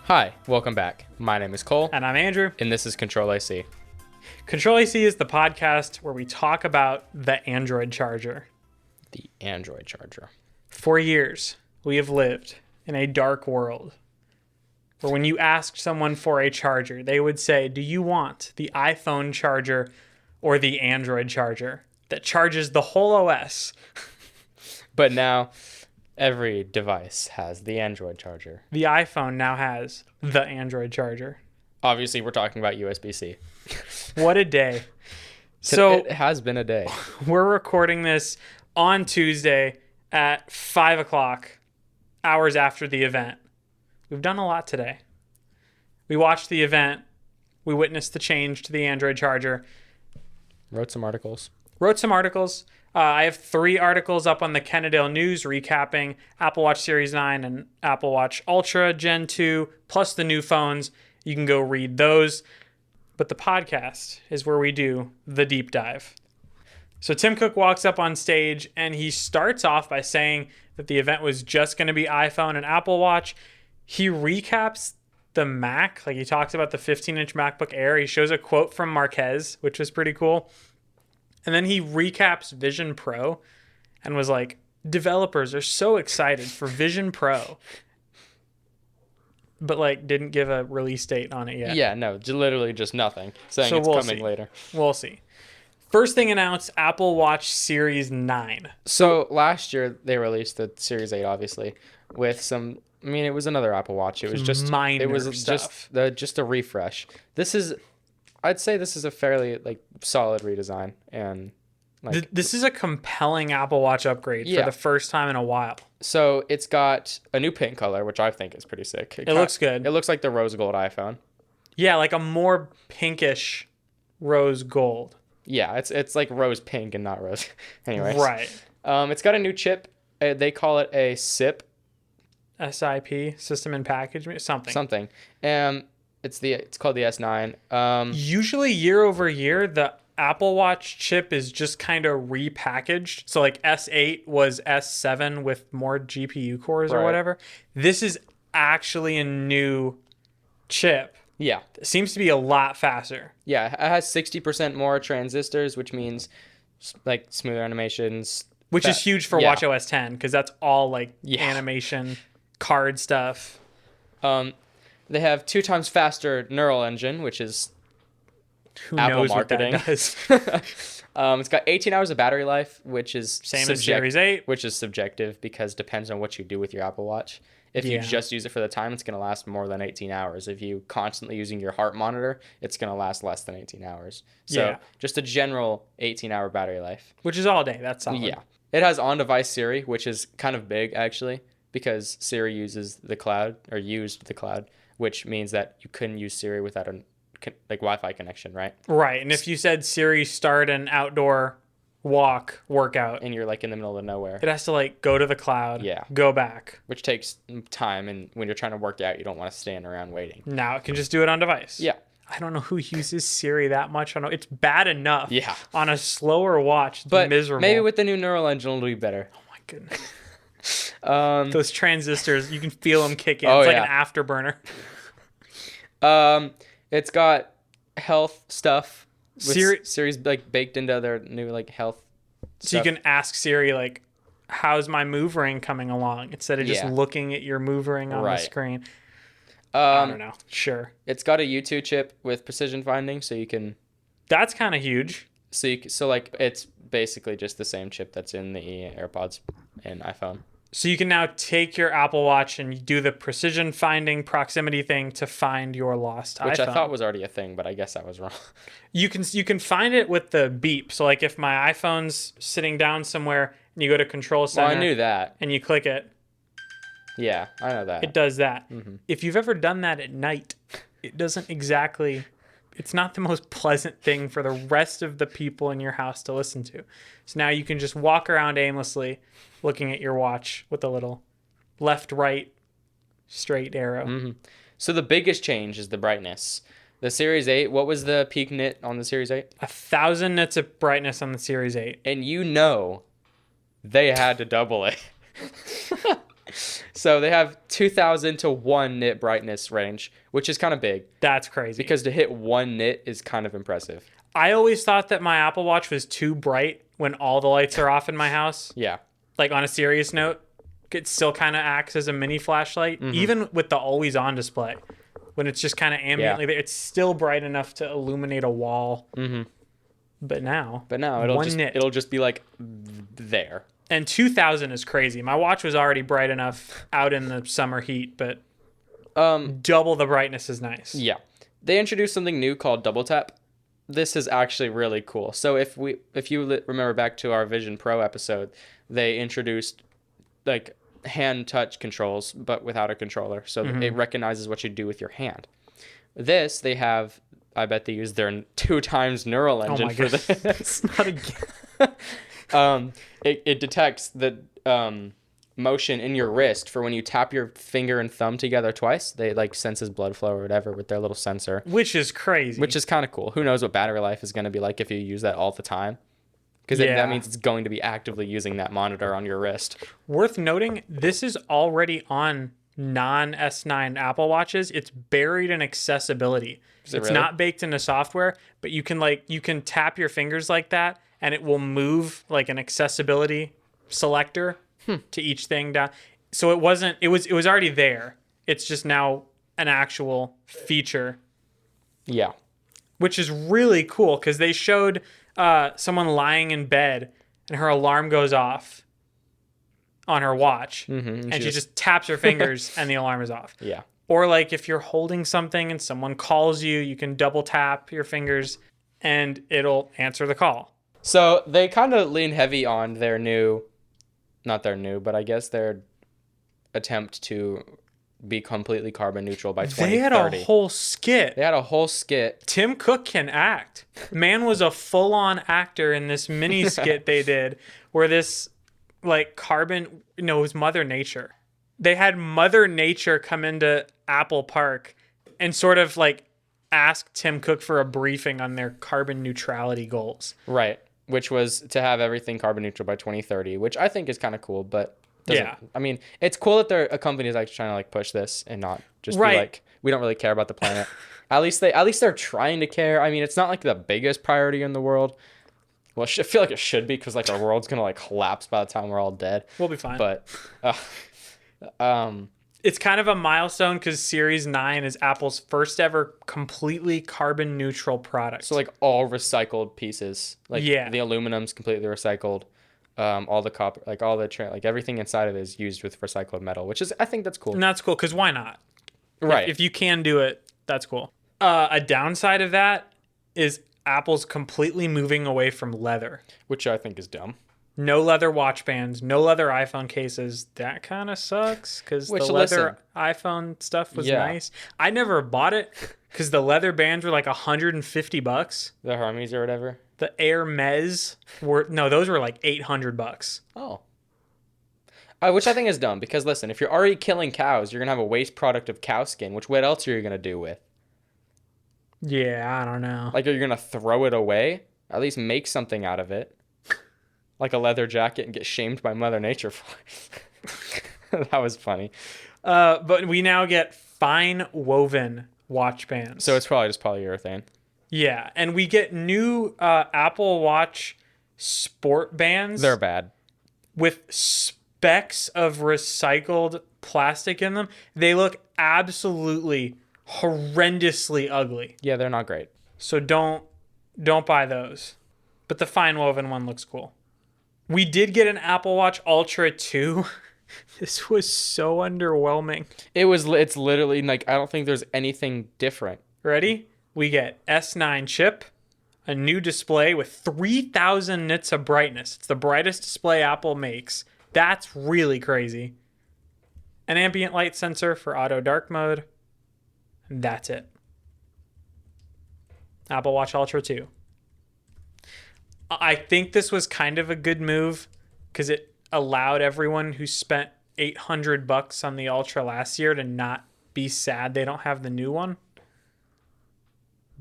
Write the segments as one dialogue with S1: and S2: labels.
S1: Hi, welcome back. My name is Cole.
S2: And I'm Andrew.
S1: And this is CTRL-AC.
S2: CTRL-AC is the podcast where we talk about the Android charger.
S1: The Android charger.
S2: For years, we have lived in a dark world where when you asked someone for a charger, they would say, do you want the iPhone charger or the Android charger that charges the whole OS?
S1: But now every device has the Android charger.
S2: The iPhone now has the Android charger.
S1: Obviously, we're talking about USB-C.
S2: What a day. So
S1: it has been a day.
S2: We're recording this on Tuesday at 5 o'clock, hours after the event. We've done a lot today. We watched the event. We witnessed the change to the Android charger.
S1: Wrote some articles.
S2: I have 3 articles up on the Kennedale News recapping Apple Watch Series 9 and Apple Watch Ultra Gen 2, plus the new phones. You can go read those. But the podcast is where we do the deep dive. So Tim Cook walks up on stage and he starts off by saying that the event was just going to be iPhone and Apple Watch. He recaps the Mac, like he talks about the 15-inch MacBook Air. He shows a quote from Marquez, which was pretty cool. And then he recaps Vision Pro and was like, developers are so excited for Vision Pro. But like didn't give a release date on it yet.
S1: Yeah, no, literally just nothing. Saying it's coming later.
S2: We'll see. First thing announced, Apple Watch Series 9.
S1: So last year they released the Series 8, obviously, with some. I mean, it was another Apple Watch. It was just
S2: minor
S1: It was
S2: stuff.
S1: just a refresh. I'd say this is a fairly solid redesign, and
S2: this is a compelling Apple Watch upgrade for the first time in a while.
S1: So it's got a new pink color, which I think is pretty sick.
S2: It looks good.
S1: It looks like the rose gold iPhone.
S2: Yeah, like a more pinkish rose gold.
S1: Yeah, it's like rose pink and not rose. Anyways,
S2: right.
S1: It's got a new chip. They call it a SIP.
S2: SIP, System in Package, something.
S1: It's called the S9.
S2: Usually year over year, the Apple Watch chip is just kind of repackaged. So like S8 was S7 with more GPU cores or whatever. This is actually a new chip.
S1: Yeah.
S2: It seems to be a lot faster.
S1: Yeah, it has 60% more transistors, which means smoother animations.
S2: Which is huge for watchOS 10 because that's all animation, card stuff.
S1: They have 2 times faster neural engine, which is
S2: Who
S1: Apple
S2: knows
S1: marketing.
S2: What that does.
S1: It's got 18 hours of battery life, which is
S2: same as Series 8,
S1: which is subjective because it depends on what you do with your Apple Watch. If you just use it for the time, it's going to last more than 18 hours. If you constantly using your heart monitor, it's going to last less than 18 hours. So just a general 18-hour battery life,
S2: which is all day. That's solid.
S1: Yeah. It has on-device Siri, which is kind of big actually, because Siri uses the cloud or used the cloud, which means that you couldn't use Siri without a Wi-Fi connection, right?
S2: Right. And if you said Siri start an outdoor workout,
S1: and you're in the middle of nowhere,
S2: it has to go to the cloud, go back,
S1: which takes time. And when you're trying to work out, you don't want to stand around waiting.
S2: Now it can just do it on device.
S1: Yeah.
S2: I don't know who uses Siri that much. It's bad enough. Yeah. On a slower watch, it's miserable.
S1: Maybe with the new neural engine, it'll be better.
S2: Oh my goodness. Those transistors, you can feel them kick in. It's like an afterburner.
S1: It's got health stuff.
S2: Siri's
S1: baked into their new health stuff.
S2: So you can ask Siri how's my move ring coming along instead of just looking at your move ring on the screen. I don't know. Sure.
S1: It's got a U2 chip with precision finding, so you can.
S2: That's kind of huge.
S1: So it's basically just the same chip that's in the AirPods and iPhone.
S2: So you can now take your Apple Watch and do the precision finding proximity thing to find your lost iPhone.
S1: Which I thought was already a thing, but I guess I was wrong.
S2: You can find it with the beep. So if my iPhone's sitting down somewhere and you go to Control Center.
S1: Well, I knew that.
S2: And you click it.
S1: Yeah, I know that.
S2: It does that.
S1: Mm-hmm.
S2: If you've ever done that at night, it doesn't exactly... It's not the most pleasant thing for the rest of the people in your house to listen to. So now you can just walk around aimlessly looking at your watch with a little left, right, straight arrow.
S1: Mm-hmm. So the biggest change is the brightness. The Series 8, what was the peak nit on the Series 8?
S2: 1,000 nits of brightness on the Series 8.
S1: And they had to double it. So they have 2,000 to 1 nit brightness range, which is kind of big.
S2: That's crazy.
S1: Because to hit 1 nit is kind of impressive.
S2: I always thought that my Apple Watch was too bright when all the lights are off in my house.
S1: Yeah.
S2: Like, on a serious note, it still kind of acts as a mini flashlight, even with the always on display. When it's just kind of ambiently there, it's still bright enough to illuminate a wall. But now it'll just be like there. And 2,000 is crazy. My watch was already bright enough out in the summer heat, but double the brightness is nice.
S1: Yeah. They introduced something new called double tap. This is actually really cool. So if you remember back to our Vision Pro episode, they introduced like hand touch controls, but without a controller. So it recognizes what you do with your hand. This, they have, I bet they use their 2 times neural engine for this.
S2: Not again.
S1: It detects the motion in your wrist for when you tap your finger and thumb together twice. They like senses blood flow or whatever with their little sensor.
S2: Which is crazy.
S1: Which is kind of cool. Who knows what battery life is going to be like if you use that all the time. Because that means it's going to be actively using that monitor on your wrist.
S2: Worth noting, this is already on non-S9 Apple Watches. It's buried in accessibility. It's not baked into software, but you can tap your fingers like that, and it will move like an accessibility selector to each thing down. So it was already there. It's just now an actual feature.
S1: Yeah.
S2: Which is really cool because they showed someone lying in bed and her alarm goes off on her watch and she just taps her fingers and the alarm is off.
S1: Yeah.
S2: Or like if you're holding something and someone calls you, you can double tap your fingers and it'll answer the call.
S1: So they kind of lean heavy on their attempt to be completely carbon neutral by 2030.
S2: They had a whole skit. Tim Cook can act. Man was a full-on actor in this mini skit they did where this like carbon, it was Mother Nature. They had Mother Nature come into Apple Park and sort of like ask Tim Cook for a briefing on their carbon neutrality goals.
S1: Right. Which was to have everything carbon neutral by 2030, which I think is kind of cool, but I mean, it's cool that a company is actually trying to like push this and not just be like, we don't really care about the planet. At least they're trying to care. I mean, it's not like the biggest priority in the world. Well, I feel like it should be because like our world's gonna like collapse by the time we're all dead.
S2: We'll be fine.
S1: But
S2: it's kind of a milestone because Series 9 is Apple's first ever completely carbon neutral product.
S1: So like all recycled pieces, like the aluminum's completely recycled. All the copper, like all the like everything inside of it is used with recycled metal, which is, I think that's cool.
S2: And that's cool because why not?
S1: Right.
S2: If you can do it, that's cool. A downside of that is Apple's completely moving away from leather,
S1: which I think is dumb.
S2: No leather watch bands, no leather iPhone cases. That kind of sucks because the leather iPhone stuff was nice. I never bought it because the leather bands were like $150.
S1: The Hermes or whatever.
S2: The Hermes those were like $800.
S1: Oh. Which I think is dumb because listen, if you're already killing cows, you're gonna have a waste product of cow skin. Which what else are you gonna do with?
S2: Yeah, I don't know.
S1: Like, are you gonna throw it away? At least make something out of it, like a leather jacket, and get shamed by Mother Nature for it. That was funny.
S2: But we now get fine woven watch bands.
S1: So it's probably just polyurethane.
S2: Yeah, and we get new Apple Watch sport bands.
S1: They're bad.
S2: With specks of recycled plastic in them. They look absolutely horrendously ugly.
S1: Yeah, they're not great.
S2: So don't buy those. But the fine woven one looks cool. We did get an Apple Watch Ultra 2. This was so underwhelming.
S1: It's literally like, I don't think there's anything different.
S2: Ready? We get S9 chip, a new display with 3,000 nits of brightness. It's the brightest display Apple makes. That's really crazy. An ambient light sensor for auto dark mode. And that's it. Apple Watch Ultra 2. I think this was kind of a good move because it allowed everyone who spent $800 on the Ultra last year to not be sad they don't have the new one.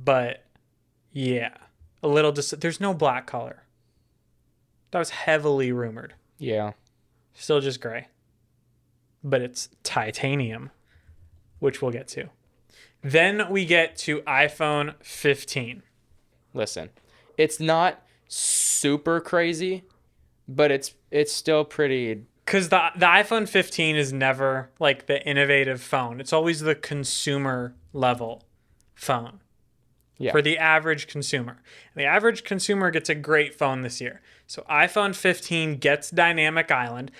S2: But yeah, a little there's no black color. That was heavily rumored.
S1: Yeah.
S2: Still just gray. But it's titanium, which we'll get to. Then we get to iPhone 15.
S1: Listen, it's not super crazy, but it's still pretty.
S2: Because the iPhone 15 is never like the innovative phone. It's always the consumer level phone. Yeah. For the average consumer. And the average consumer gets a great phone this year. So iPhone 15 gets Dynamic Island,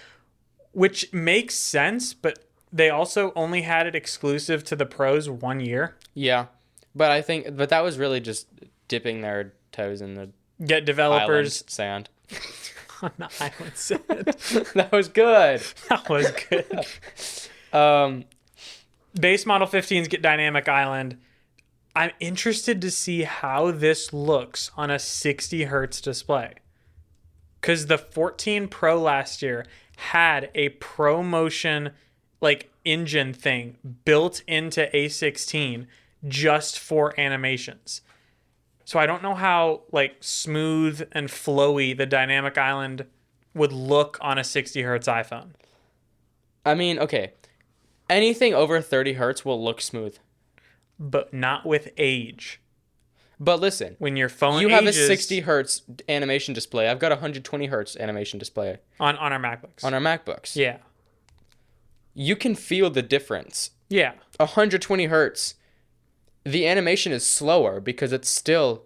S2: which makes sense, but they also only had it exclusive to the pros 1 year.
S1: Yeah. But that was really just dipping their toes in the
S2: get developers
S1: sand.
S2: On the island sand.
S1: That was good.
S2: That was good. Base model 15s get Dynamic Island. I'm interested to see how this looks on a 60 hertz display. Because the 14 Pro last year had a ProMotion like engine thing built into A16 just for animations. So I don't know how like smooth and flowy the Dynamic Island would look on a 60 hertz iPhone.
S1: I mean, okay. Anything over 30 hertz will look smooth.
S2: But not with age.
S1: But listen,
S2: when your phone
S1: you have a 60 hertz animation display. I've got a 120 hertz animation display
S2: on our MacBooks.
S1: On our MacBooks.
S2: Yeah.
S1: You can feel the difference.
S2: Yeah.
S1: 120 hertz. The animation is slower because it's still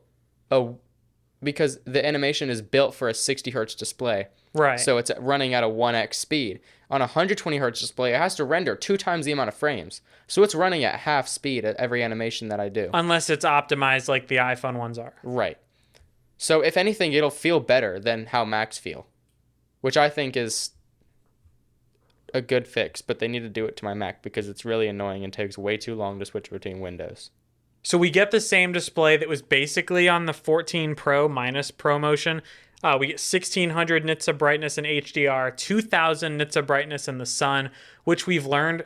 S1: because the animation is built for a 60 hertz display.
S2: Right.
S1: So it's running at a 1x speed. On a 120 hertz display, it has to render 2 times the amount of frames. So it's running at half speed at every animation that I do.
S2: Unless it's optimized like the iPhone ones are.
S1: Right. So if anything, it'll feel better than how Macs feel, which I think is a good fix, but they need to do it to my Mac because it's really annoying and takes way too long to switch between windows.
S2: So we get the same display that was basically on the 14 Pro minus ProMotion. We get 1600 nits of brightness in HDR, 2000 nits of brightness in the sun, which we've learned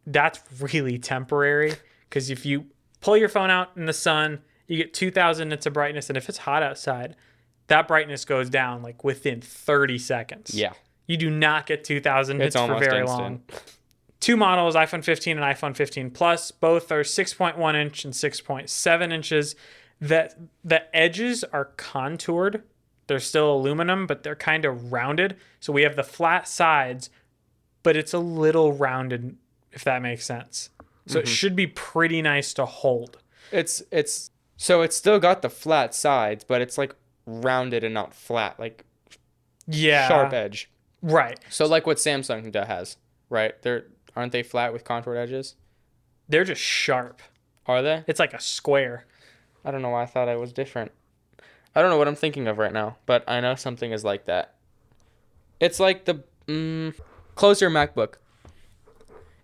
S2: that's really temporary because if you pull your phone out in the sun, you get 2000 nits of brightness, and if it's hot outside, that brightness goes down like within 30 seconds.
S1: Yeah.
S2: You do not get 2000 nits for very long. Two models, iPhone 15 and iPhone 15 Plus. Both are 6.1 inch and 6.7 inches. The edges are contoured. They're still aluminum, but they're kind of rounded. So we have the flat sides, but it's a little rounded, if that makes sense. So it should be pretty nice to hold.
S1: So it's still got the flat sides, but it's like rounded and not flat, like sharp edge.
S2: Right.
S1: So like what Samsung has, right? Aren't they flat with contoured edges?
S2: They're just sharp.
S1: Are they?
S2: It's like a square.
S1: I don't know why I thought it was different. I don't know what I'm thinking of right now, but I know something is like that. It's like close your MacBook.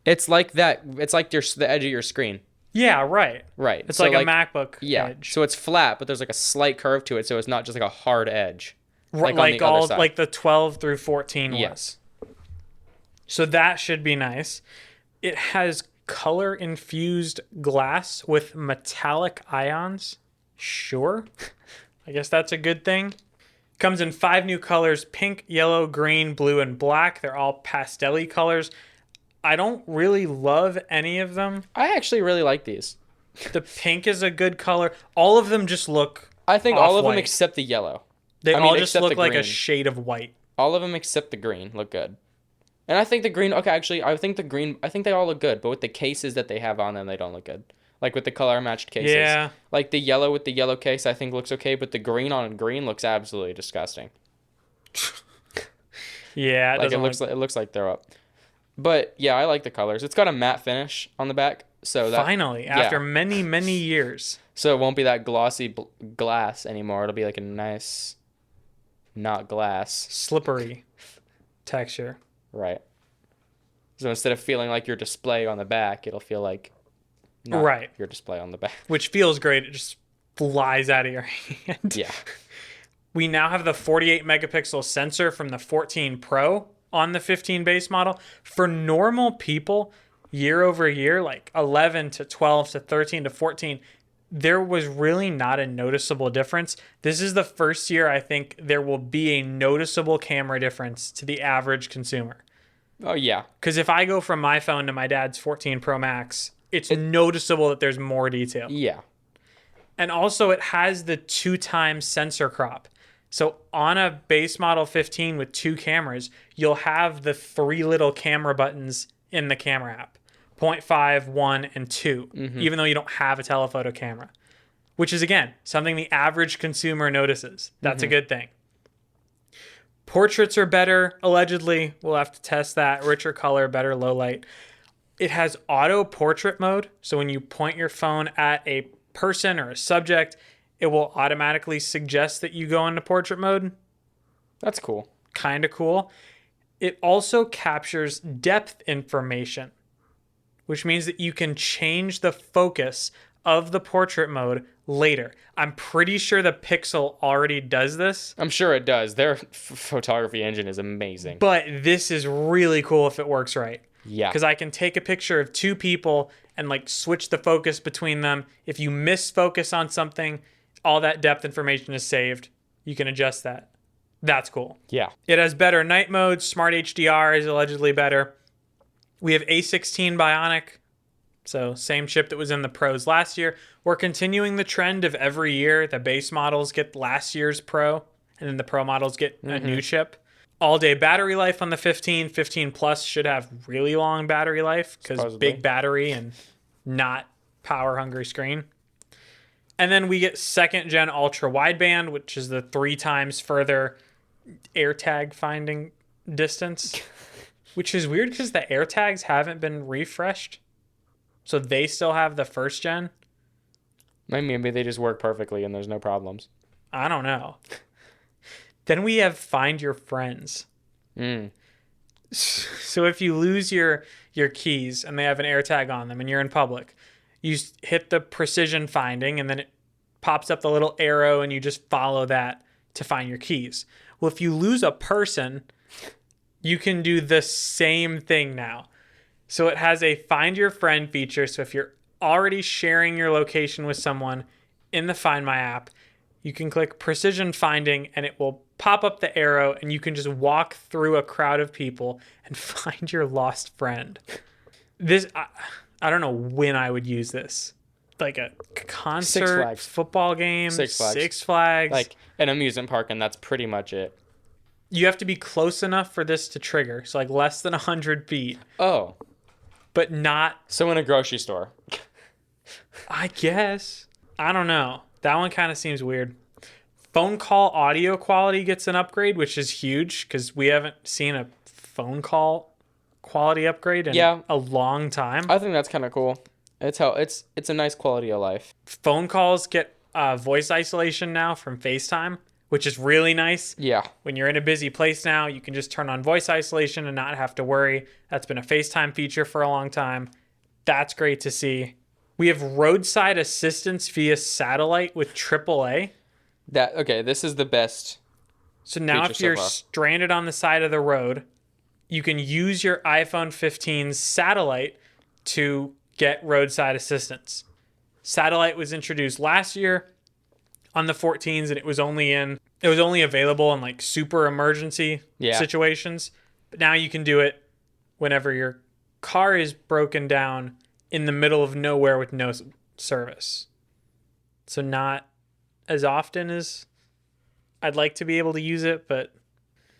S1: It's like that. It's like the edge of your screen.
S2: Yeah, right.
S1: Right.
S2: It's so like a MacBook edge.
S1: So it's flat, but there's like a slight curve to it, so it's not just like a hard edge.
S2: Like the 12 through 14 was. Yes. So that should be nice. It has color-infused glass with metallic ions. Sure. I guess that's a good thing. Comes in 5 new colors: pink, yellow, green, blue, and black. They're all pastel-y colors. I don't really love any of them.
S1: I actually really like these.
S2: The pink is a good color. All of them just look
S1: I think all of them except the yellow.
S2: They all just look like a shade of white.
S1: All of them except the green look good. And I think the green, I think they all look good, but with the cases that they have on them, they don't look good. Like with the color matched cases.
S2: Yeah.
S1: Like the yellow with the yellow case, I think looks okay, but the green on green looks absolutely disgusting.
S2: Yeah,
S1: it looks like they're up. But yeah, I like the colors. It's got a matte finish on the back, so that
S2: finally, after many, many years. So
S1: it won't be that glossy glass anymore. It'll be like a nice, not glass,
S2: slippery texture.
S1: Right. So instead of feeling like your display on the back, it'll feel like your display on the back.
S2: Which feels great. It just flies out of your hand.
S1: Yeah.
S2: We now have the 48 megapixel sensor from the 14 Pro on the 15 base model. For normal people, year over year, like 11 to 12 to 13 to 14, there was really not a noticeable difference. This is the first year I think there will be a noticeable camera difference to the average consumer.
S1: Oh, yeah.
S2: Because if I go from my phone to my dad's 14 Pro Max, it's noticeable that there's more detail.
S1: Yeah.
S2: And also it has the 2x sensor crop. So on a base model 15 with 2 cameras, you'll have the 3 little camera buttons in the camera app. 0.5, 1, and 2, even though you don't have a telephoto camera. Which is, again, something the average consumer notices. That's a good thing. Portraits are better, allegedly. We'll have to test that. Richer color, better low light. It has auto portrait mode. So when you point your phone at a person or a subject, it will automatically suggest that you go into portrait mode.
S1: That's cool.
S2: Kind of cool. It also captures depth information, which means that you can change the focus of the portrait mode later. I'm pretty sure the Pixel already does this.
S1: I'm sure it does. Their photography engine is amazing.
S2: But this is really cool if it works right.
S1: Yeah.
S2: Because I can take a picture of 2 people and like switch the focus between them. If you miss focus on something, all that depth information is saved. You can adjust that. That's cool.
S1: Yeah.
S2: It has better night mode. Smart HDR is allegedly better. We have A16 Bionic. So same chip that was in the Pros last year. We're continuing the trend of every year the base models get last year's Pro, and then the Pro models get a new chip. All-day battery life on the 15. 15 Plus should have really long battery life because big battery and not power-hungry screen. And then we get second-gen ultra-wideband, which is the 3 times further AirTag finding distance, which is weird because the AirTags haven't been refreshed. So they still have the first gen?
S1: Maybe they just work perfectly and there's no problems.
S2: I don't know. Then we have Find Your Friends. So if you lose your keys and they have an AirTag on them and you're in public, you hit the precision finding and then it pops up the little arrow and you just follow that to find your keys. Well, if you lose a person, you can do the same thing now. So it has a Find Your Friend feature. So if you're already sharing your location with someone in the Find My app, you can click Precision Finding and it will pop up the arrow and you can just walk through a crowd of people and find your lost friend. This, I don't know when I would use this. Like a concert, football game, Six Flags.
S1: Like an amusement park, and that's pretty much it.
S2: You have to be close enough for this to trigger. So like less than 100 feet.
S1: Oh.
S2: But not...
S1: So in a grocery store.
S2: I guess. I don't know. That one kind of seems weird. Phone call audio quality gets an upgrade, which is huge because we haven't seen a phone call quality upgrade in a long time.
S1: I think that's kind of cool. It's a nice quality of life.
S2: Phone calls get voice isolation now from FaceTime, which is really nice.
S1: Yeah.
S2: When you're in a busy place now, you can just turn on voice isolation and not have to worry. That's been a FaceTime feature for a long time. That's great to see. We have roadside assistance via satellite with AAA.
S1: This is the best.
S2: So now if you're stranded on the side of the road, you can use your iPhone 15's satellite to get roadside assistance. Satellite was introduced last year on the 14s, and it was only available in like super emergency situations. But now you can do it whenever your car is broken down in the middle of nowhere with no service. So not as often as I'd like to be able to use it, but...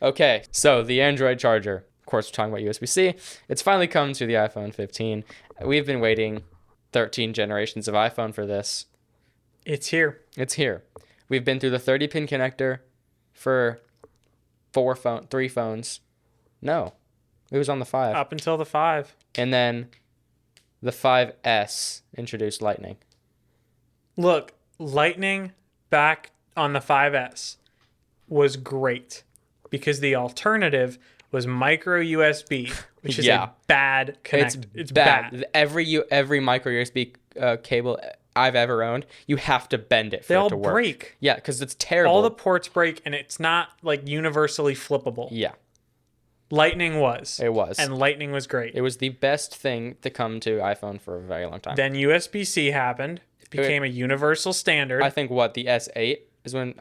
S1: Okay, so the Android charger. Of course, we're talking about USB-C. It's finally come to the iPhone 15. We've been waiting 13 generations of iPhone for this.
S2: It's here.
S1: It's here. We've been through the 30-pin connector for 3 phones. No, it was on the 5.
S2: Up until the 5.
S1: And then the 5S introduced Lightning.
S2: Look, Lightning back on the 5S was great because the alternative was micro USB, which is a bad connect. It's bad.
S1: Every micro USB cable I've ever owned, you have to bend it for it to work. They all
S2: break.
S1: Yeah, because it's terrible.
S2: All the ports break, and it's not like universally flippable.
S1: Yeah.
S2: Lightning was.
S1: It was.
S2: And Lightning was great.
S1: It was the best thing to come to iPhone for a very long time.
S2: Then USB-C happened. It became a universal standard.
S1: I think the S8 is when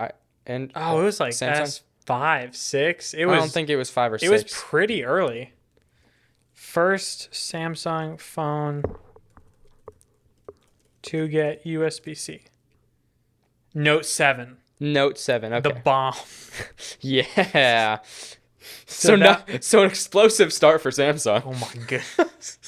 S2: it was like
S1: Samsung?
S2: S5, 6.
S1: I don't think it was 5 or 6.
S2: It was pretty early. First Samsung phone to get USB-C. Note 7.
S1: Note 7. Okay.
S2: The bomb.
S1: Yeah. So an explosive start for Samsung.
S2: Oh my goodness.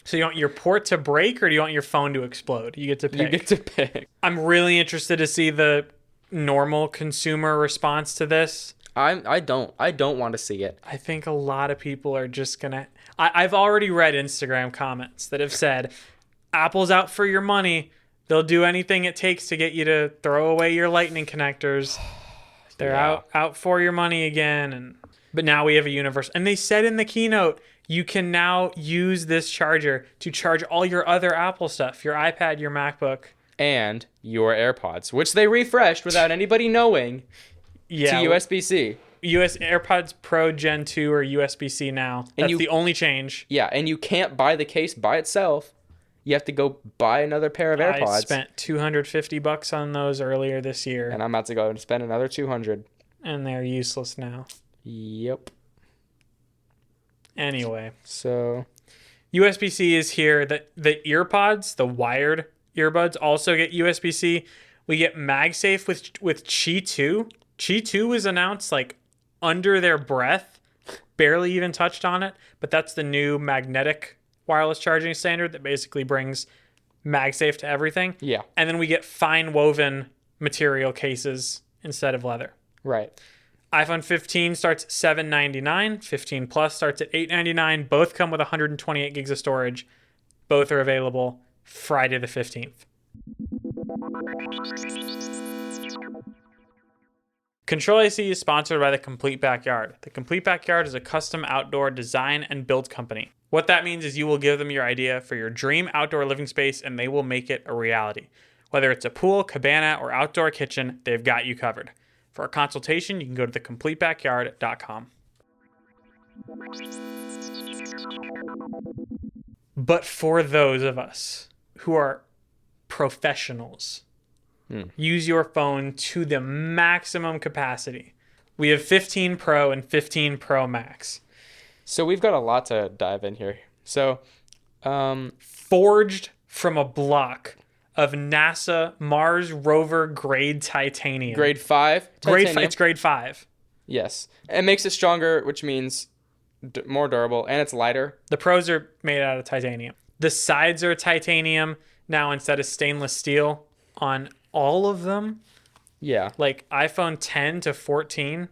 S2: So you want your port to break or do you want your phone to explode? You get to pick.
S1: You get to pick.
S2: I'm really interested to see the normal consumer response to this.
S1: I don't want to see it.
S2: I think a lot of people are just gonna. I've already read Instagram comments that have said, "Apple's out for your money. They'll do anything it takes to get you to throw away your Lightning connectors. They're out for your money again." But now we have a universal. And they said in the keynote, you can now use this charger to charge all your other Apple stuff, your iPad, your MacBook,
S1: and your AirPods, which they refreshed without anybody knowing.
S2: Yeah,
S1: to USB-C.
S2: AirPods Pro Gen 2 or USB-C now. That's the only change.
S1: Yeah, and you can't buy the case by itself. You have to go buy another pair of AirPods.
S2: I spent $250 on those earlier this year.
S1: And I'm about to go and spend another $200.
S2: And they're useless now.
S1: Yep.
S2: Anyway.
S1: So
S2: USB-C is here. The earpods, the wired earbuds, also get USB-C. We get MagSafe with Qi 2. Qi 2 was announced like under their breath, barely even touched on it, but that's the new magnetic wireless charging standard that basically brings MagSafe to everything.
S1: Yeah.
S2: And then we get fine woven material cases instead of leather.
S1: Right.
S2: iPhone 15 starts at $799. 15 Plus starts at $899. Both come with 128 gigs of storage. Both are available Friday the 15th. Control-AC is sponsored by The Complete Backyard. The Complete Backyard is a custom outdoor design and build company. What that means is you will give them your idea for your dream outdoor living space and they will make it a reality. Whether it's a pool, cabana, or outdoor kitchen, they've got you covered. For a consultation, you can go to thecompletebackyard.com. But for those of us who are professionals, use your phone to the maximum capacity. We have 15 Pro and 15 Pro Max.
S1: So we've got a lot to dive in here. So,
S2: forged from a block of NASA Mars rover grade titanium.
S1: Grade 5 titanium.
S2: It's grade 5.
S1: Yes. It makes it stronger, which means more durable, and it's lighter.
S2: The Pros are made out of titanium. The sides are titanium now instead of stainless steel on all of them.
S1: Yeah.
S2: Like iPhone 10 to 14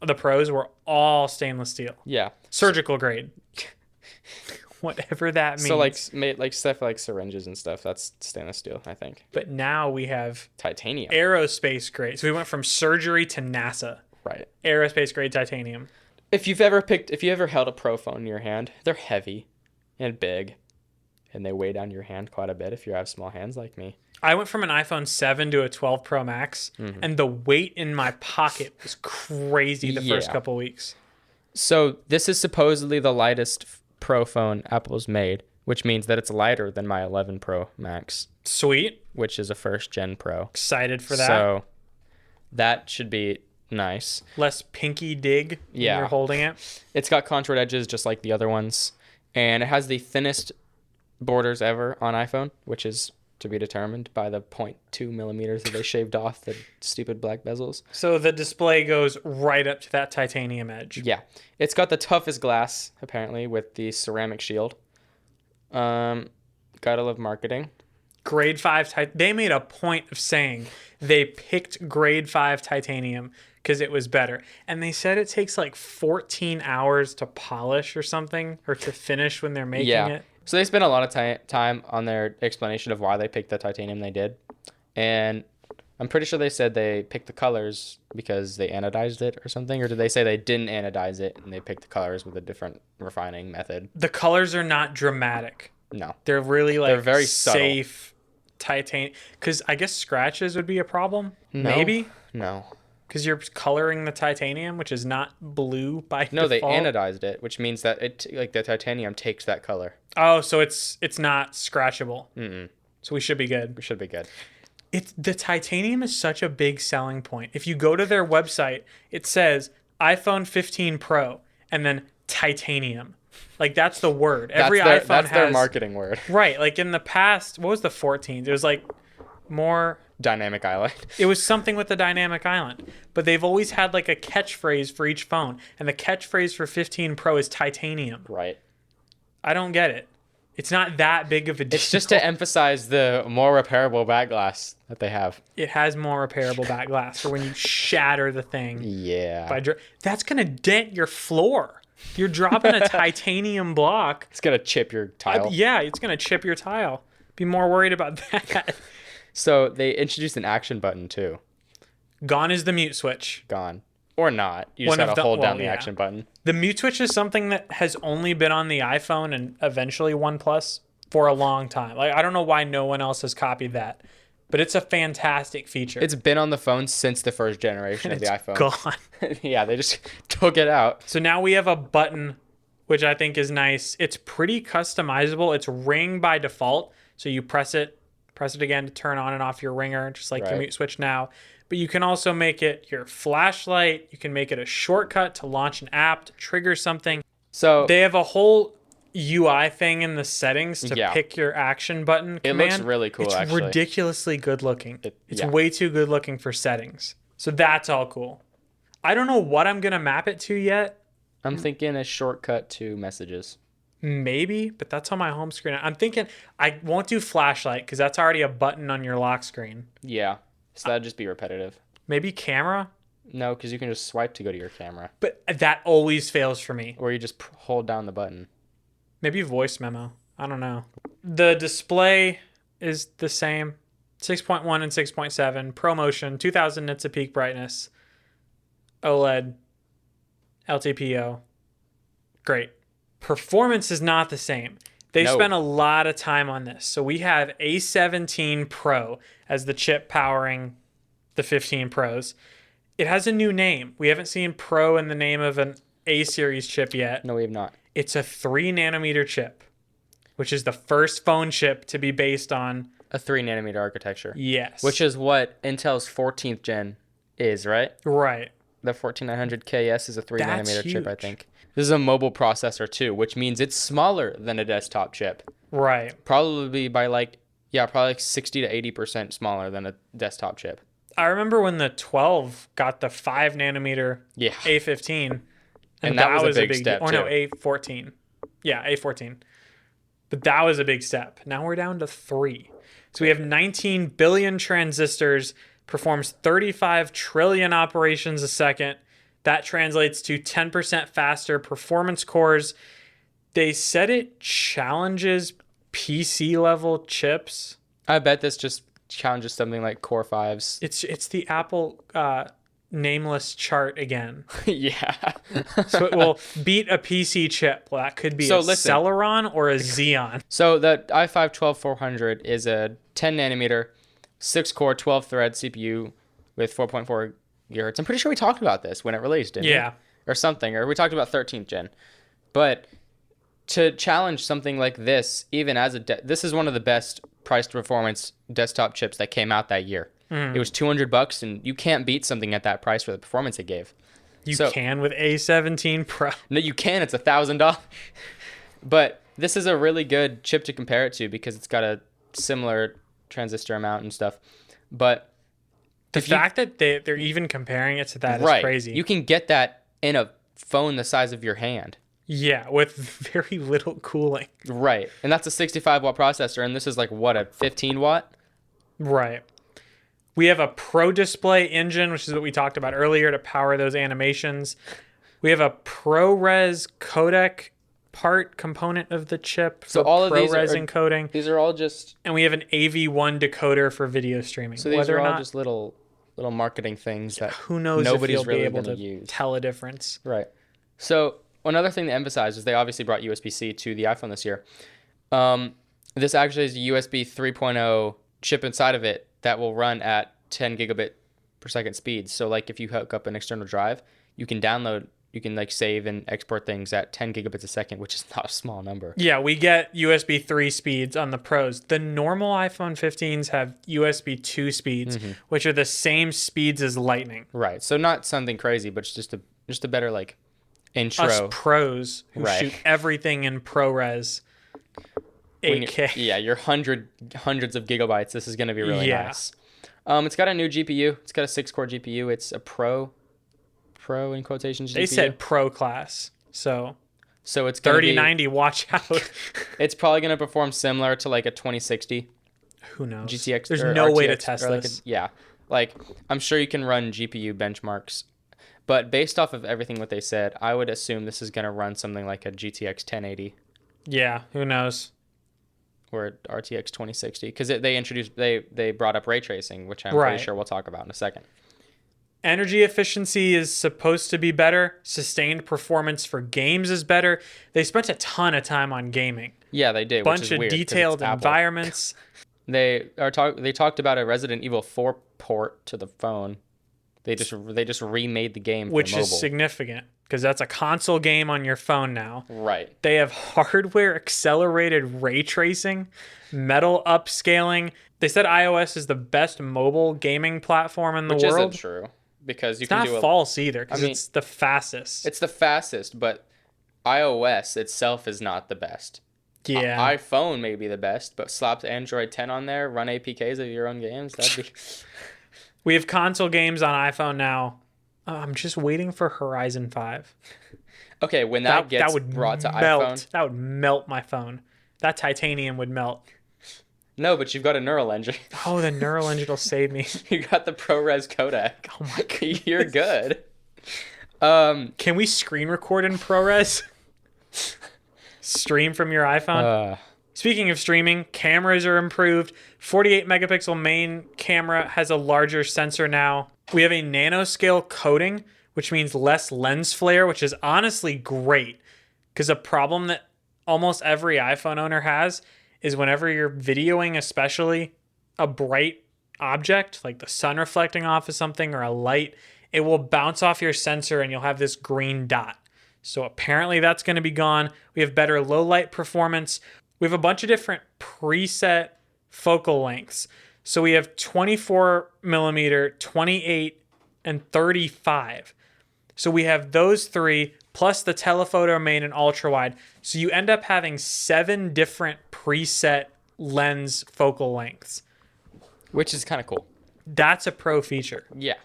S2: the Pros were all stainless steel.
S1: Yeah.
S2: Surgical grade. Whatever that means.
S1: So like stuff like syringes and stuff, that's stainless steel, I think.
S2: But now we have
S1: titanium.
S2: Aerospace grade. So we went from surgery to NASA.
S1: Right.
S2: Aerospace grade titanium.
S1: If you ever held a Pro phone in your hand, they're heavy and big. And they weigh down your hand quite a bit if you have small hands like me.
S2: I went from an iPhone 7 to a 12 Pro Max, and the weight in my pocket was crazy the first couple weeks.
S1: So this is supposedly the lightest Pro phone Apple's made, which means that it's lighter than my 11 Pro Max.
S2: Sweet.
S1: Which is a first gen Pro.
S2: Excited for that.
S1: So that should be nice.
S2: Less pinky dig when you're holding it.
S1: It's got contoured edges just like the other ones. And it has the thinnest borders ever on iPhone, which is to be determined by the 0.2 millimeters that they shaved off the stupid black bezels.
S2: So the display goes right up to that titanium edge.
S1: Yeah. It's got the toughest glass, apparently, with the ceramic shield. Gotta love marketing.
S2: Grade 5 they made a point of saying they picked grade 5 titanium because it was better. And they said it takes like 14 hours to polish or something, or to finish when they're making it.
S1: So they spent a lot of time on their explanation of why they picked the titanium they did. And I'm pretty sure they said they picked the colors because they anodized it or something. Or did they say they didn't anodize it and they picked the colors with a different refining method?
S2: The colors are not dramatic.
S1: No.
S2: They're really
S1: they're very
S2: safe titanium. Because I guess scratches would be a problem.
S1: No.
S2: Maybe?
S1: No.
S2: Because you're coloring the titanium, which is not blue by default.
S1: No, they anodized it, which means that the titanium takes that color.
S2: Oh, so it's not scratchable. So we should be good.
S1: We should be good.
S2: The titanium is such a big selling point. If you go to their website, it says iPhone 15 Pro and then titanium. Like, that's the word. Every iPhone
S1: that's
S2: has
S1: their marketing word.
S2: Right. Like, in the past, what was the 14? It was like more
S1: dynamic island.
S2: It was something with the dynamic island. But they've always had like a catchphrase for each phone, and the catchphrase for 15 Pro is titanium.
S1: Right.
S2: I don't get it. It's not that big of a deal.
S1: It's just to emphasize the more repairable back glass that they have.
S2: It has more repairable back glass for when you shatter the thing.
S1: Yeah.
S2: That's going to dent your floor. You're dropping a titanium block.
S1: It's going to chip your tile.
S2: Yeah, it's going to chip your tile. Be more worried about that.
S1: So they introduced an action button too.
S2: Gone is the mute switch.
S1: Gone. Or not. You just got to hold down the action button.
S2: The mute switch is something that has only been on the iPhone and eventually OnePlus for a long time. Like, I don't know why no one else has copied that, but it's a fantastic feature.
S1: It's been on the phone since the first generation of the iPhone.
S2: Gone.
S1: Yeah, they just took it out.
S2: So now we have a button, which I think is nice. It's pretty customizable. It's ring by default. So you press it again to turn on and off your ringer, just like your mute switch now. But you can also make it your flashlight. You can make it a shortcut to launch an app, to trigger something.
S1: So
S2: they have a whole UI thing in the settings to pick your action button command.
S1: It looks really cool,
S2: it's ridiculously good looking. It's way too good looking for settings. So that's all cool. I don't know what I'm going to map it to yet.
S1: I'm thinking a shortcut to messages.
S2: Maybe, but that's on my home screen. I'm thinking I won't do flashlight because that's already a button on your lock screen.
S1: Yeah. So that'd just be repetitive.
S2: Maybe camera?
S1: No, because you can just swipe to go to your camera.
S2: But that always fails for me.
S1: Or you just hold down the button.
S2: Maybe voice memo. I don't know. The display is the same. 6.1 and 6.7. ProMotion. 2000 nits of peak brightness. OLED. LTPO. Great. Performance is not the same. They spent a lot of time on this. So we have A17 Pro as the chip powering the 15 Pros. It has a new name. We haven't seen Pro in the name of an A series chip yet.
S1: No, we have not.
S2: It's a 3 nanometer chip, which is the first phone chip to be based on
S1: a 3 nanometer architecture.
S2: Yes.
S1: Which is what Intel's 14th gen is, right?
S2: Right.
S1: The 14900KS is a 3 nanometer
S2: huge.
S1: chip, I think. This is a mobile processor too, which means it's smaller than a desktop chip.
S2: Right.
S1: Probably by probably 60 to 80% smaller than a desktop chip.
S2: I remember when the 12 got the 5 nanometer A15.
S1: And that was a big step,
S2: Or no, A14. Yeah, A14. But that was a big step. Now we're down to 3. So we have 19 billion transistors, performs 35 trillion operations a second. That translates to 10% faster performance cores. They said it challenges PC level chips.
S1: I bet this just challenges something like Core 5s.
S2: It's the Apple nameless chart again.
S1: Yeah.
S2: So it will beat a PC chip. Well, that could be a Celeron or a Xeon.
S1: So the i5-12400 is a 10 nanometer, 6-core, 12-thread CPU with 4.4 gigahertz. I'm pretty sure we talked about this when it released, didn't we? Or something. Or we talked about 13th gen. But to challenge something like this, even as this is one of the best price to performance desktop chips that came out that year. It was $200, and you can't beat something at that price for the performance it gave.
S2: You can with A17 Pro.
S1: No, you can. It's $1,000. But this is a really good chip to compare it to because it's got a similar transistor amount and stuff. But
S2: the fact that they're even comparing it to that is crazy.
S1: You can get that in a phone the size of your hand.
S2: Yeah, with very little cooling.
S1: Right. And that's a 65-watt processor, and this is like, what, a 15-watt?
S2: Right. We have a Pro Display engine, which is what we talked about earlier, to power those animations. We have a ProRes codec component of the chip.
S1: So all of these
S2: ProRes encoding.
S1: These are all just...
S2: And we have an AV1 decoder for video streaming.
S1: So these are all just little marketing things that
S2: who knows
S1: nobody's
S2: if you'll
S1: really
S2: be able to
S1: use.
S2: Tell a difference.
S1: Right. So another thing to emphasize is they obviously brought USB-C to the iPhone this year. This actually is a USB 3.0 chip inside of it that will run at 10 gigabit per second speeds. So like if you hook up an external drive, you can download like save and export things at 10 gigabits a second, which is not a small number.
S2: Yeah, we get USB 3 speeds on the Pros. The normal iPhone 15s have USB 2 speeds, which are the same speeds as Lightning.
S1: Right. So not something crazy, but it's just a better like intro.
S2: Us pros who shoot everything in ProRes 8K.
S1: Your hundreds of gigabytes. This is going to be really nice. It's got a new GPU. It's got a 6-core GPU. It's a Pro in quotations GPU.
S2: They said Pro class. So
S1: it's
S2: 3090, watch out.
S1: It's probably going to perform similar to like a 2060.
S2: Who knows?
S1: GTX.
S2: There's no way to test this.
S1: Like I'm sure you can run GPU benchmarks, but based off of everything what they said, I would assume this is going to run something like a GTX 1080.
S2: Yeah, who knows?
S1: Or RTX 2060, because they brought up ray tracing, which I'm pretty sure we'll talk about in a second.
S2: Energy efficiency is supposed to be better. Sustained performance for games is better. They spent a ton of time on gaming.
S1: Yeah, they did.
S2: Bunch of detailed environments.
S1: They talked about a Resident Evil 4 port to the phone. They just remade the game,
S2: which
S1: for mobile.
S2: Is significant because that's a console game on your phone now.
S1: Right.
S2: They have hardware accelerated ray tracing, metal upscaling. They said iOS is the best mobile gaming platform in the world.
S1: Which isn't true. Because
S2: it's not false either, because it's the fastest.
S1: It's the fastest, but iOS itself is not the best.
S2: Yeah.
S1: iPhone may be the best, but slap Android 10 on there, run APKs of your own games. That'd be.
S2: We have console games on iPhone now. I'm just waiting for Horizon 5.
S1: Okay, when that gets brought to iPhone,
S2: that would melt my phone. That titanium would melt.
S1: No, but you've got a neural engine.
S2: Oh, the neural engine will save me.
S1: You got the ProRes codec.
S2: Oh my god.
S1: You're good.
S2: Can we screen record in ProRes? Stream from your iPhone? Speaking of streaming, cameras are improved. 48 megapixel main camera has a larger sensor now. We have a nanoscale coating, which means less lens flare, which is honestly great. Because a problem that almost every iPhone owner has is whenever you're videoing, especially a bright object, like the sun reflecting off of something or a light, it will bounce off your sensor and you'll have this green dot. So apparently that's going to be gone. We have better low light performance. We have a bunch of different preset focal lengths. So we have 24 millimeter, 28, and 35. So we have those three plus the telephoto main and ultra wide. So you end up having 7 different preset lens focal lengths.
S1: Which is kind of cool.
S2: That's a pro feature.
S1: Yeah.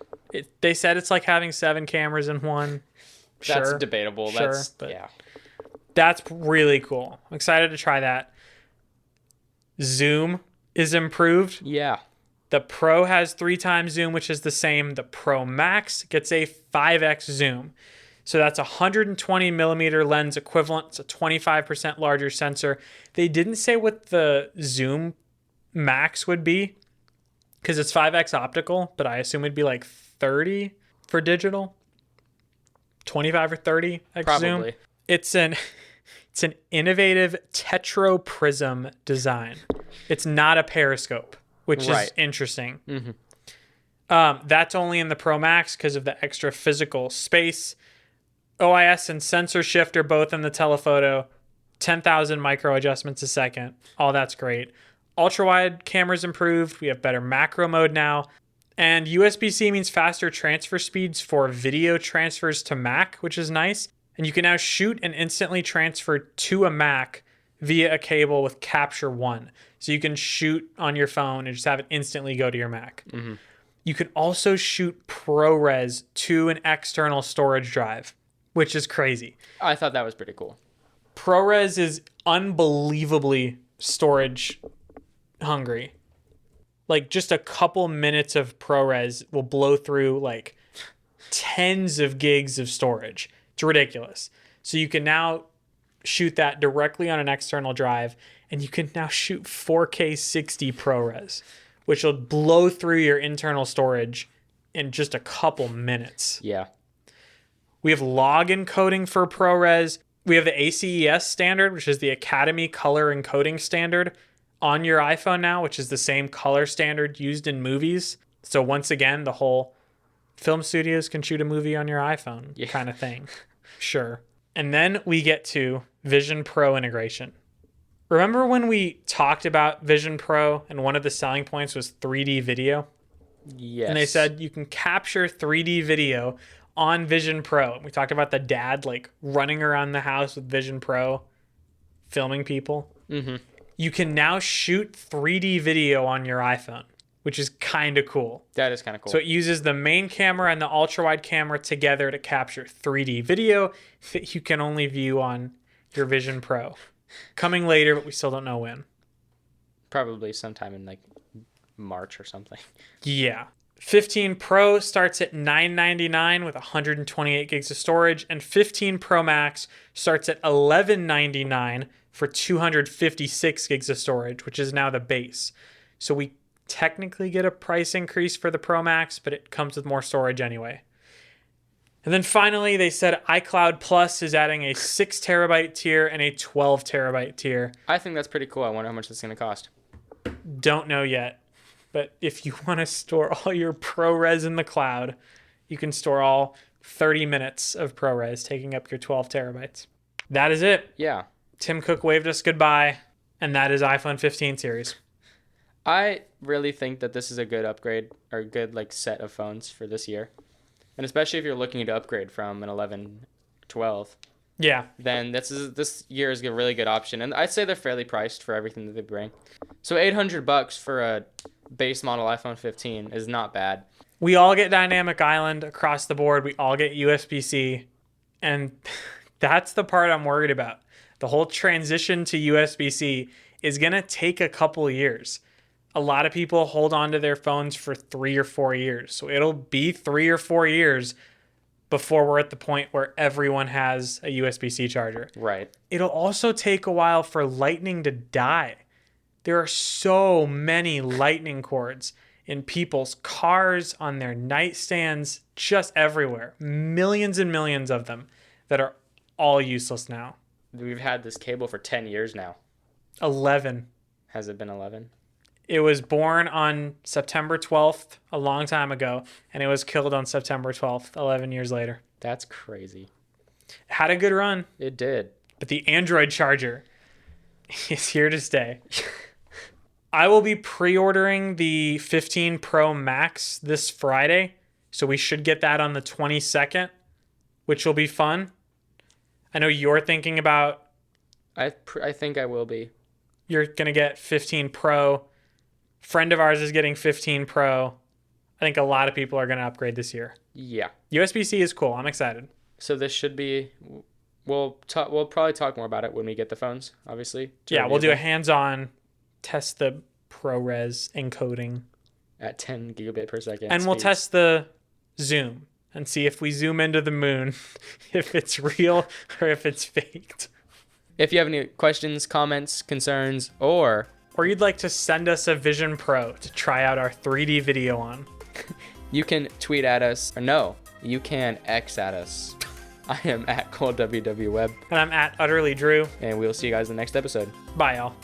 S2: They said it's like having 7 cameras in one.
S1: That's debatable.
S2: Sure, that's really cool. I'm excited to try that. Zoom is improved.
S1: Yeah.
S2: The Pro has 3 times zoom, which is the same. The Pro Max gets a 5x zoom. So that's a 120 millimeter lens equivalent. It's a 25% larger sensor. They didn't say what the zoom max would be because it's 5x optical, but I assume it'd be like 30 for digital. 25 or 30 x
S1: Probably.
S2: Zoom. It's an innovative tetroprism design. It's not a periscope, which is interesting. Mm-hmm. That's only in the Pro Max because of the extra physical space. OIS and sensor shift are both in the telephoto. 10,000 micro adjustments a second. All that's great. Ultra wide cameras improved. We have better macro mode now. And USB-C means faster transfer speeds for video transfers to Mac, which is nice. And you can now shoot and instantly transfer to a Mac via a cable with Capture One. So you can shoot on your phone and just have it instantly go to your Mac. Mm-hmm. You can also shoot ProRes to an external storage drive, which is crazy.
S1: I thought that was pretty cool.
S2: ProRes is unbelievably storage hungry. Like just a couple minutes of ProRes will blow through like tens of gigs of storage. It's ridiculous. So you can now shoot that directly on an external drive, and you can now shoot 4K 60 ProRes, which will blow through your internal storage in just a couple minutes.
S1: Yeah.
S2: We have log encoding for ProRes. We have the ACES standard, which is the Academy Color Encoding standard on your iPhone now, which is the same color standard used in movies. So once again, the whole film studios can shoot a movie on your iPhone kind of thing. Sure. And then we get to Vision Pro integration. Remember when we talked about Vision Pro and one of the selling points was 3D video?
S1: Yes.
S2: And they said you can capture 3D video on Vision Pro. We talked about the dad like running around the house with Vision Pro, filming people.
S1: Mm-hmm.
S2: You can now shoot 3D video on your iPhone, which is kind of cool.
S1: That is kind of cool.
S2: So it uses the main camera and the ultra-wide camera together to capture 3D video that you can only view on your Vision Pro. Coming later, but we still don't know when.
S1: Probably sometime in like March or something.
S2: Yeah. 15 Pro starts at $999 with 128 gigs of storage, and 15 Pro Max starts at $1199 for 256 gigs of storage, which is now the base. So we technically get a price increase for the Pro Max, but it comes with more storage anyway. And then finally, they said iCloud Plus is adding a 6 terabyte tier and a 12 terabyte tier.
S1: I think that's pretty cool. I wonder how much that's going to cost.
S2: Don't know yet. But if you want to store all your ProRes in the cloud, you can store all 30 minutes of ProRes, taking up your 12 terabytes. That is it.
S1: Yeah.
S2: Tim Cook waved us goodbye, and that is iPhone 15 series.
S1: I really think that this is a good upgrade or a good like set of phones for this year. And especially if you're looking to upgrade from an 11, 12.
S2: Yeah.
S1: Then this year is a really good option. And I'd say they're fairly priced for everything that they bring. So $800 for a base model iPhone 15 is not bad.
S2: We all get Dynamic Island across the board. We all get USB-C. And that's the part I'm worried about. The whole transition to USB-C is going to take a couple years. A lot of people hold on to their phones for 3 or 4 years. So it'll be 3 or 4 years before we're at the point where everyone has a USB-C charger.
S1: Right.
S2: It'll also take a while for Lightning to die. There are so many Lightning cords in people's cars, on their nightstands, just everywhere. Millions and millions of them that are all useless now.
S1: We've had this cable for 10 years now.
S2: 11.
S1: Has it been 11?
S2: It was born on September 12th, a long time ago, and it was killed on September 12th, 11 years later.
S1: That's crazy.
S2: Had a good run.
S1: It did.
S2: But the Android charger is here to stay. I will be pre-ordering the 15 Pro Max this Friday, so we should get that on the 22nd, which will be fun. I know you're thinking about...
S1: I think I will be.
S2: You're going to get 15 Pro. Friend of ours is getting 15 Pro. I think a lot of people are going to upgrade this year.
S1: Yeah.
S2: USB-C is cool. I'm excited.
S1: So this should be... We'll probably talk more about it when we get the phones, obviously.
S2: Yeah, we'll do a hands-on, test the ProRes encoding.
S1: At 10 gigabit per second.
S2: And we'll test the zoom and see if we zoom into the moon, if it's real or if it's faked.
S1: If you have any questions, comments, concerns, or
S2: you'd like to send us a Vision Pro to try out our 3D video on,
S1: you can tweet at us. Or no, you can X at us. I am at ColdWWWeb.
S2: And I'm at Utterly Drew.
S1: And we'll see you guys in the next episode.
S2: Bye, y'all.